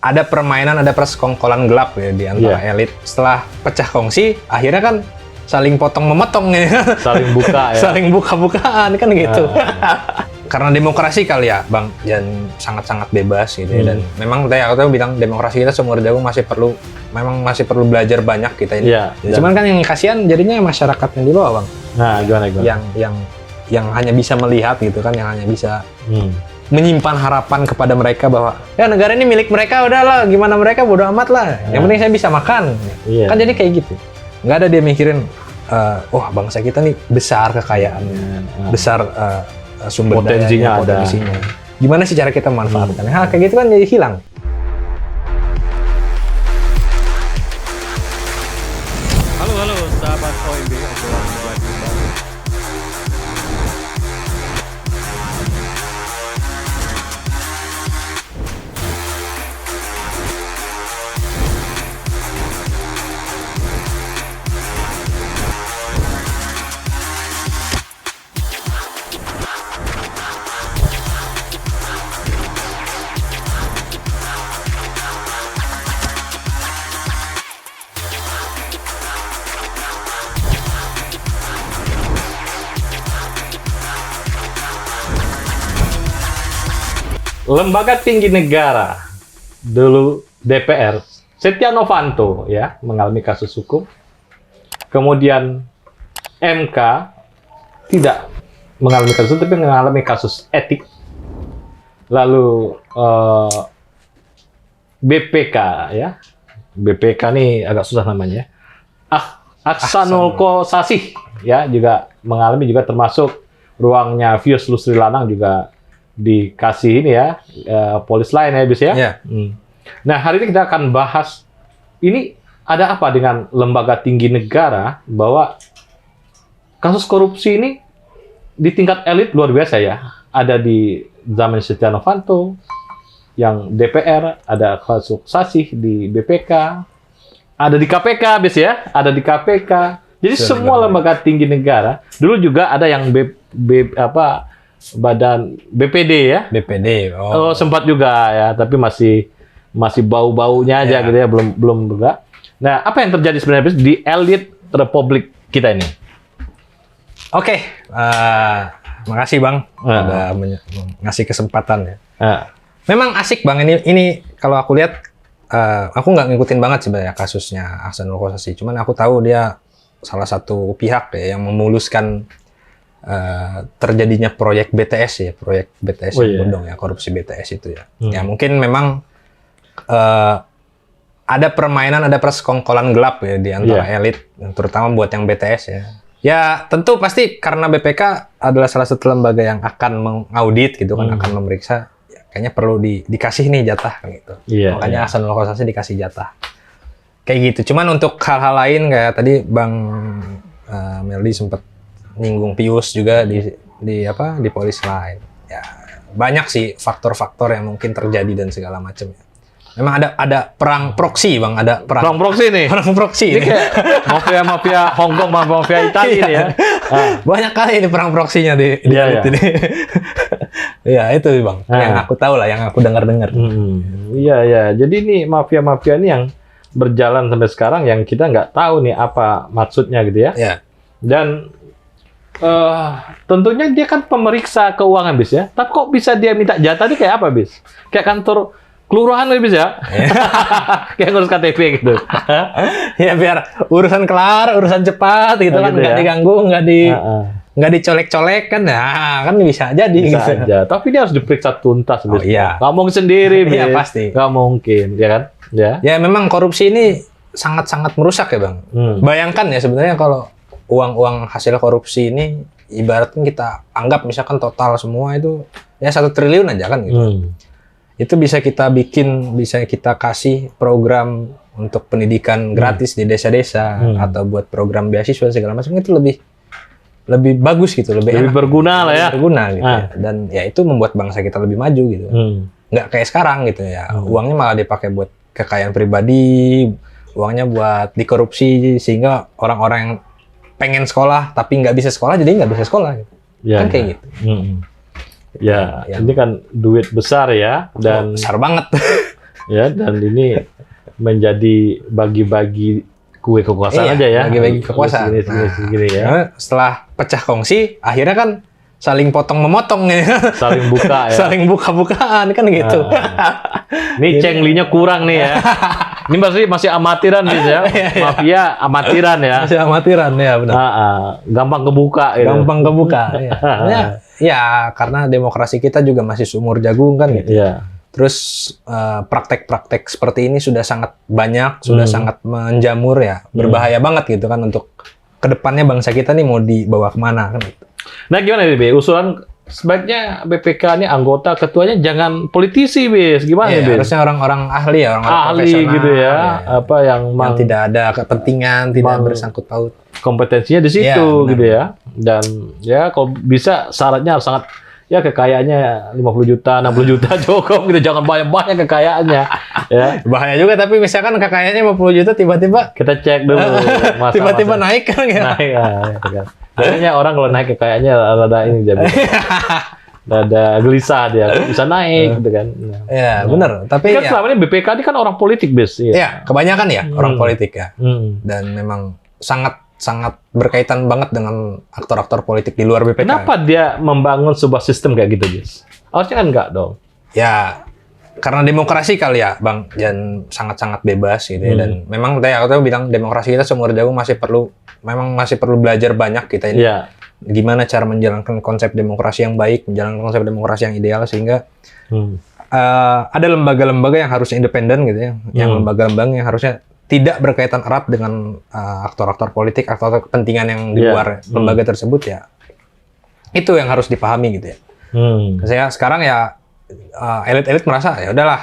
ada permainan, ada persekongkolan gelap ya di antara elit. Setelah pecah kongsi, akhirnya kan saling potong memotong ya. Saling buka ya. Saling buka-bukaan kan gitu. Karena demokrasi kali ya, Bang, dan sangat-sangat bebas gitu ya. Dan memang aku bilang demokrasi kita seumur jagung masih perlu belajar banyak kita ini. Iya. Cuman kan yang kasihan jadinya masyarakat yang di bawah, Bang. Nah, gimana? Yang hanya bisa melihat gitu kan, yang hanya bisa menyimpan harapan kepada mereka bahwa ya negara ini milik mereka, udahlah gimana mereka bodo amat lah. Yang penting saya bisa makan. Kan jadi kayak gitu. Nggak ada dia mikirin, wah bangsa kita nih besar kekayaannya, besar sumber potensinya dayanya, potensinya. Gimana sih cara kita memanfaatkan? Hal kayak gitu kan jadi hilang. Halo sahabat OMB, obrolan bola di Bali. Lembaga tinggi negara, dulu DPR, Setia Novanto ya mengalami kasus hukum. Kemudian MK tidak mengalami kasus, tapi mengalami kasus etik. Lalu BPK ya, BPK ini agak susah namanya. Aksanul Kossasi ya juga mengalami, juga termasuk ruangnya Vius Lusri Lanang juga dikasih ini ya, polis lain ya bis ya. Nah hari ini kita akan bahas ini ada apa dengan lembaga tinggi negara, bahwa kasus korupsi ini di tingkat elit luar biasa ya. Ada di zaman Setia Novanto, yang DPR, ada kasus Kossasi di BPK, ada di KPK bis ya, ada di KPK. Jadi semua lembaga tinggi negara, dulu juga ada yang Badan BPD ya. BPD. Oh, sempat juga ya, tapi masih bau-baunya aja gitu ya, belum bergerak. Nah, apa yang terjadi sebenarnya di elit Republik kita ini? Oke, makasih Bang, udah ngasih kesempatan ya. Memang asik Bang, ini kalau aku lihat, aku nggak ngikutin banget sebenarnya kasusnya Aksanul Kossasi. Cuman aku tahu dia salah satu pihak ya yang memuluskan terjadinya proyek BTS ya, proyek BTS yang bodong ya, korupsi BTS itu ya. Ya mungkin memang ada permainan, ada persekongkolan gelap ya di antara elit, terutama buat yang BTS ya. Ya tentu pasti karena BPK adalah salah satu lembaga yang akan mengaudit gitu kan, akan memeriksa, ya, kayaknya perlu dikasih nih jatah gitu. Makanya Aksanul Kossasi dikasih jatah. Kayak gitu. Cuman untuk hal-hal lain kayak tadi Bang Meldi sempat nyinggung Pius juga di polis lain. Ya, banyak sih faktor-faktor yang mungkin terjadi dan segala macam ya. Memang ada perang proksi Bang, ada perang proksi nih. Perang proksi. Ini kayak mafia Hongkong, mafia Italia ini ya. Banyak kali ini perang proksinya di ini. Iya, itu Bang. Yang aku tahu lah, yang aku dengar-dengar. Iya. Jadi ini mafia-mafia ini yang berjalan sampai sekarang, yang kita nggak tahu nih apa maksudnya gitu ya. Iya. Dan tentunya dia kan pemeriksa keuangan bis ya. Tapi kok bisa dia minta jatah, dia kayak apa bis? Kayak kantor kelurahan bis ya? Kayak ngurus KTP gitu. Ya biar urusan kelar, urusan cepat gitu kan, nggak diganggu, nggak dicolek-colek kan, ya kan bisa jadi. Bisa gitu. aja. Tapi dia harus diperiksa tuntas bis. Iya. Nggak mungkin sendiri bis. Iya pasti. Nggak mungkin, ya kan? Ya memang korupsi ini sangat-sangat merusak ya Bang. Bayangkan ya sebenarnya kalau uang hasil korupsi ini ibaratnya kita anggap misalkan total semua itu ya 1 triliun aja kan gitu. Itu bisa kita kasih program untuk pendidikan gratis di desa-desa atau buat program beasiswa segala macam, itu lebih bagus gitu, lebih enak, berguna lah ya. Berguna gitu ya. Dan ya itu membuat bangsa kita lebih maju gitu. Nggak kayak sekarang gitu ya. Uangnya malah dipakai buat kekayaan pribadi, uangnya buat dikorupsi sehingga orang-orang yang pengen sekolah tapi nggak bisa sekolah jadi nggak bisa sekolah gitu. Kan kayak gitu. Ya, ini kan duit besar ya, dan besar banget. Ya, dan ini menjadi bagi-bagi kue kekuasaan Iya, aja ya. bagi-bagi kekuasaan. Segini ya. Karena setelah pecah kongsi, akhirnya kan saling potong memotong ya. Saling buka ya. Saling buka-bukaan kan gitu. Ini cenglinya kurang nih ya. Ini masih amatiran nih ya. Mafia amatiran ya. Masih amatiran ya benar. Gampang kebuka gitu. Gampang kebuka. Ya, karena demokrasi kita juga masih sumur jagung kan gitu. Iya. Terus praktek-praktek seperti ini sudah sangat banyak, sudah sangat menjamur ya, berbahaya banget gitu kan untuk kedepannya bangsa kita nih mau dibawa kemana kan gitu. Nah gimana nih, Be? Usulan sebaiknya BPK ini anggota ketuanya jangan politisi, Bis. Gimana nih, Iya, Bis? harusnya orang-orang ahli ya, orang-orang Ahli profesional gitu ya. ya. Apa yang Tidak ada kepentingan, tidak bersangkut paut. kompetensinya di situ Iya, benar. gitu ya. Dan ya kalau bisa syaratnya harus sangat ya kekayaannya 50 juta, 60 juta cukup gitu. Jangan banyak-banyak kekayaannya. Ya. Bahaya juga tapi misalkan kekayaannya 50 juta tiba-tiba Kita cek dulu masa-masa. tiba-tiba naik kan ya. Naik ya, gitu kan. Biasanya orang kalau naik kekayaannya rada ini jadi rada gelisah dia. Kok bisa naik gitu kan. Nah. Ya, benar. Tapi Kan ya, selama ini BPK ini kan orang politik, Bis. ya, kebanyakan ya orang politik ya. Hmm. Dan memang sangat berkaitan banget dengan aktor-aktor politik di luar BPK. Kenapa dia membangun sebuah sistem kayak gitu, Bis? Harusnya kan enggak dong. Ya, karena demokrasi kali ya, Bang. Dan sangat-sangat bebas gitu ya. Dan memang tadi aku bilang demokrasi kita seumur jagung masih perlu belajar banyak kita ini. Iya. Gimana cara menjalankan konsep demokrasi yang baik, menjalankan konsep demokrasi yang ideal sehingga ada lembaga-lembaga yang harusnya independen gitu ya. Yang lembaga-lembaga yang harusnya tidak berkaitan erat dengan aktor-aktor politik, aktor kepentingan yang di luar lembaga tersebut ya. Itu yang harus dipahami gitu ya. Saya sekarang ya elit-elit merasa ya udahlah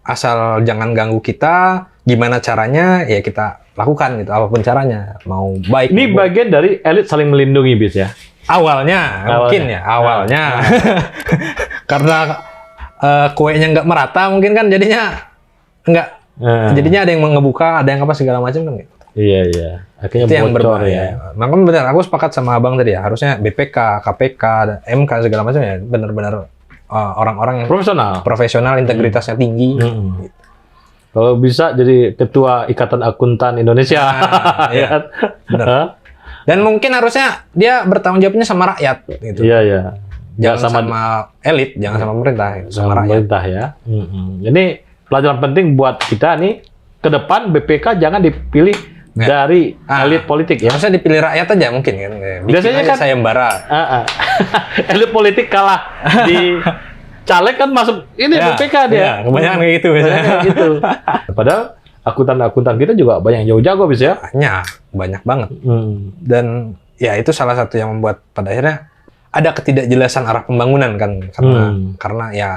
asal jangan ganggu kita, gimana caranya ya kita lakukan gitu, apapun caranya, mau baik. Ini bagian dari elit saling melindungi, Bis ya. Awalnya. Mungkin ya awalnya karena kuenya nggak merata mungkin kan jadinya nggak. Jadinya ada yang ngebuka, ada yang apa segala macam kan gitu. Iya. Akhirnya Itu yang bocor berbahaya. ya. Makanya benar, aku sepakat sama Abang tadi ya. Harusnya BPK, KPK, MK segala macam ya benar-benar orang-orang yang profesional, integritasnya tinggi. Kalau bisa jadi ketua Ikatan Akuntan Indonesia. Iya. Benar. Dan mungkin harusnya dia bertanggung jawabnya sama rakyat gitu. Iya. Jangan sama elit, jangan sama pemerintah, sama rakyat. Pemerintah ya. Ini pelajaran penting buat kita nih, ke depan BPK jangan dipilih dari elit politik ya. Harusnya dipilih rakyat aja mungkin kan. Biasanya kan sayembara. Elit politik kalah di caleg kan masuk ini BPK dia. Ya, kebanyakan kayak gitu biasanya. Kayak gitu. Padahal akuntan-akuntan kita juga banyak yang jago bisa ya. Banyak banget. Dan ya itu salah satu yang membuat pada akhirnya ada ketidakjelasan arah pembangunan kan karena ya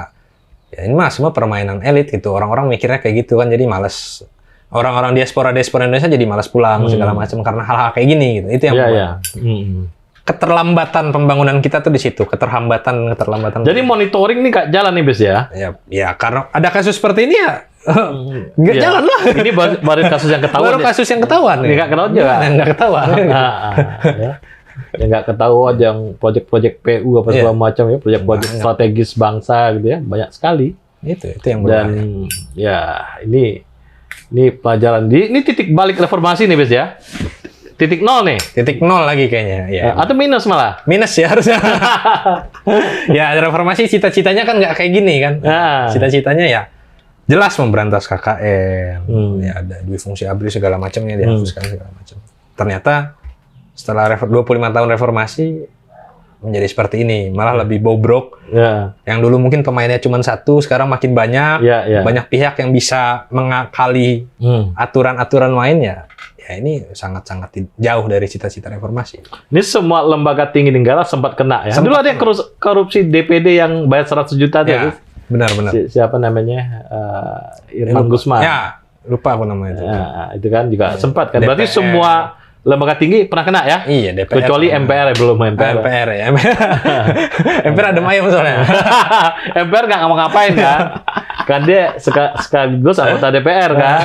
ini mah semua permainan elit gitu. Orang-orang mikirnya kayak gitu kan, jadi malas. Orang-orang diaspora Indonesia jadi malas pulang segala macam karena hal-hal kayak gini gitu. Itu yang membuat keterlambatan pembangunan kita tuh di situ. Keterlambatan. Jadi monitoring ini nggak jalan nih, Bis ya? Ya karena ada kasus seperti ini ya nggak jalan lah. Ini baru kasus yang ketahuan. Baru kasus yang ketahuan. Nggak ketahuan juga. Nggak ketahuan. Ya. Yang nggak ketahuan yang proyek-proyek PU apa segala macam ya, proyek-proyek strategis bangsa gitu ya, banyak sekali. Itu yang berbahaya. Dan ya ini pelajaran ini titik balik reformasi nih, Bis ya. Titik nol nih. Titik nol lagi kayaknya. Ya. Atau minus malah. Minus ya harusnya. Ya reformasi cita-citanya kan nggak kayak gini kan. Cita-citanya ya jelas memberantas KKN. Ya ada dui fungsi ABRI segala macamnya dihapuskan segala macam. Ternyata setelah 25 tahun reformasi menjadi seperti ini, malah lebih bobrok. Yang dulu mungkin pemainnya cuma satu, sekarang makin banyak. Banyak pihak yang bisa mengakali aturan-aturan mainnya. Ya ini sangat-sangat jauh dari cita-cita reformasi. Ini semua lembaga tinggi negara sempat kena ya. Dulu ada yang korupsi DPD yang bayar 100 juta ya, benar-benar. Siapa namanya? Irman Gusman. Ya, lupa aku namanya itu. Itu kan juga sempat kan. DPR. Berarti semua lembaga tinggi pernah kena ya? Iya, DPR. Kecuali MPR ya, belum MPR. MPR ya. MPR ada ayam soalnya. MPR nggak ngapa-ngapain kan? Kan dia sekaligus anggota DPR kan?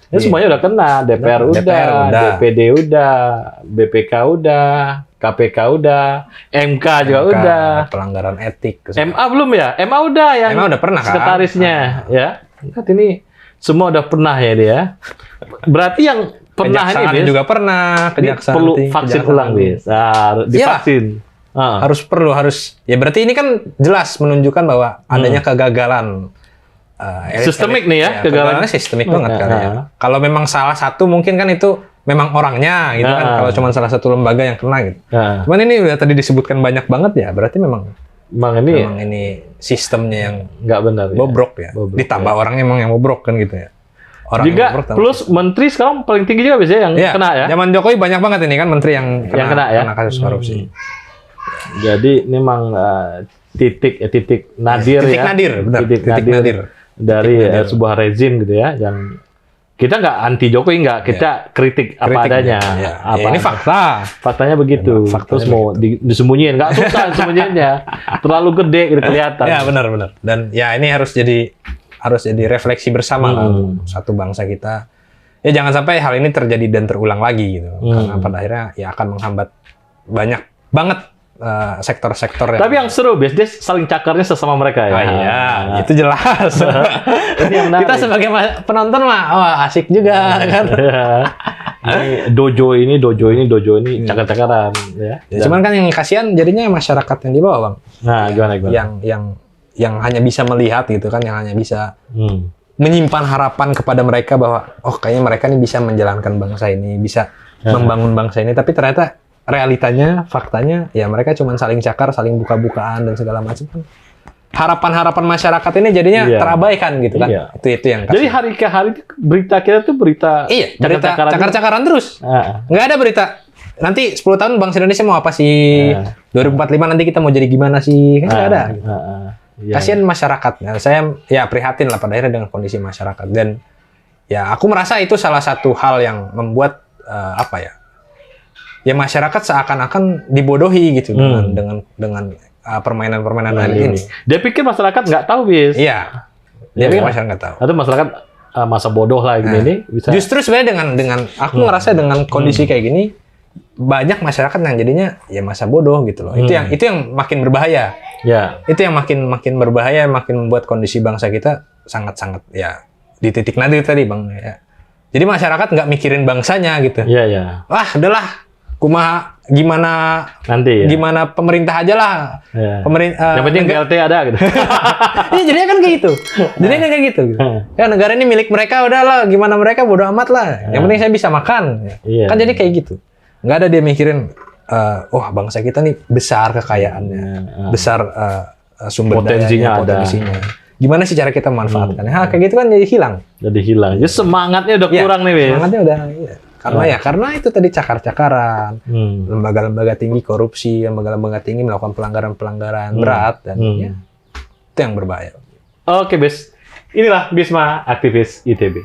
Ini semuanya udah kena. DPR udah, DPD udah, BPK udah, KPK udah, MK juga MK, udah. pelanggaran etik. MA belum ya? MA udah yang MA udah pernah kan? sekretarisnya ya. Lihat ini semua udah pernah ya dia. Berarti yang pernah Kejaksaan ini Bis, juga pernah, ini kejaksaan perlu tinggi, vaksin kejaksaan ulang tinggi. Bis. Nah, divaksin. Harus ya berarti ini kan jelas menunjukkan bahwa adanya kegagalan Sistemik nih ya, kegagalan. kegagalannya sistemik banget kan ya. Heeh. Kalau memang salah satu mungkin kan itu memang orangnya gitu kan, kalau cuma salah satu lembaga yang kena gitu. Nah, Cuman ini udah tadi disebutkan banyak banget ya, berarti memang memang ini sistemnya yang nggak benar ya. bobrok ya. Bobrok, Ditambah ya. orangnya emang yang bobrok kan gitu ya. Orang yang Juga bobrok tambah plus menteri sekarang paling tinggi juga biasanya yang Iya, kena ya. Zaman Jokowi banyak banget ini kan menteri yang kena ya. kena kasus korupsi. Jadi memang titik nadir Titik ya. nadir, benar. Titik nadir dari Titik nadir. sebuah rezim gitu ya yang kita nggak anti Jokowi nggak, kita kritik apa Kritik, adanya. ya. Apa Ya, ini fakta. faktanya begitu. Memang faktanya Terus mau disembunyiin nggak susah disembunyiinnya. Terlalu gede gitu kelihatan. Ya benar. Dan ya ini harus jadi refleksi bersama lah untuk satu bangsa kita. Ya jangan sampai hal ini terjadi dan terulang lagi gitu. Karena pada akhirnya ya akan menghambat banyak banget sektor-sektor Tapi yang seru dia saling cakarnya sesama mereka ya. Oh iya, itu jelas. Ini yang menarik. Kita sebagai penonton mah asik juga kan. Ini dojo ini cakar-cakaran ya. Ya, cuman kan yang kasihan jadinya masyarakat yang di bawah, Bang. Nah, gimana? Yang hanya bisa melihat gitu kan, yang hanya bisa menyimpan harapan kepada mereka bahwa kayaknya mereka nih bisa menjalankan bangsa ini, bisa membangun bangsa ini, tapi ternyata realitanya, faktanya ya mereka cuma saling cakar, saling buka-bukaan dan segala macam kan. Harapan-harapan masyarakat ini jadinya terabaikan gitu kan. Iya. Itu yang Jadi hari ke hari berita kita tuh berita berita cakar-cakaran. cakar-cakaran terus. Nggak ada berita. Nanti 10 tahun bangsa Indonesia mau apa sih? 2045 nanti kita mau jadi gimana sih? Kan nggak ada. Ya. Kasihan masyarakat. Nah, saya ya prihatin lah pada akhirnya dengan kondisi masyarakat. Dan ya aku merasa itu salah satu hal yang membuat ya masyarakat seakan-akan dibodohi gitu dengan permainan-permainan ini. Dia pikir masyarakat nggak tahu, Bis. Iya. Dia pikir masyarakat nggak tahu. Atau masyarakat masa bodoh lah ini bisa. Justru sebenarnya dengan aku ngerasa dengan kondisi kayak gini banyak masyarakat yang jadinya ya masa bodoh gitu loh. Itu yang makin berbahaya. Ya. Itu yang makin berbahaya, makin membuat kondisi bangsa kita sangat-sangat ya di titik nadir tadi, Bang ya. Jadi masyarakat nggak mikirin bangsanya gitu. Iya, ya. Wah, udahlah. Kumaha gimana nanti ya. Gimana pemerintah aja lah. Ya. Pemerintah yang penting BLT ada gitu. Iya, jadinya kan kayak gitu. Jadinya kan kayak gitu. Ya negara ini milik mereka, udahlah gimana mereka bodo amat lah. Yang penting saya bisa makan. Iya. Kan jadi kayak gitu. Nggak ada dia mikirin bangsa kita nih besar kekayaannya, besar sumber potensinya dayanya, potensinya. Gimana sih cara kita memanfaatkan? Hal kayak gitu kan jadi hilang. Jadi hilang. Jadi semangatnya udah kurang nih, Bis. Semangatnya udah. Iya. Karena itu tadi cakar-cakaran, lembaga-lembaga tinggi korupsi, lembaga-lembaga tinggi melakukan pelanggaran-pelanggaran berat dan ya, itu yang berbahaya. Oke, Bis. Inilah Bisma, aktivis ITB.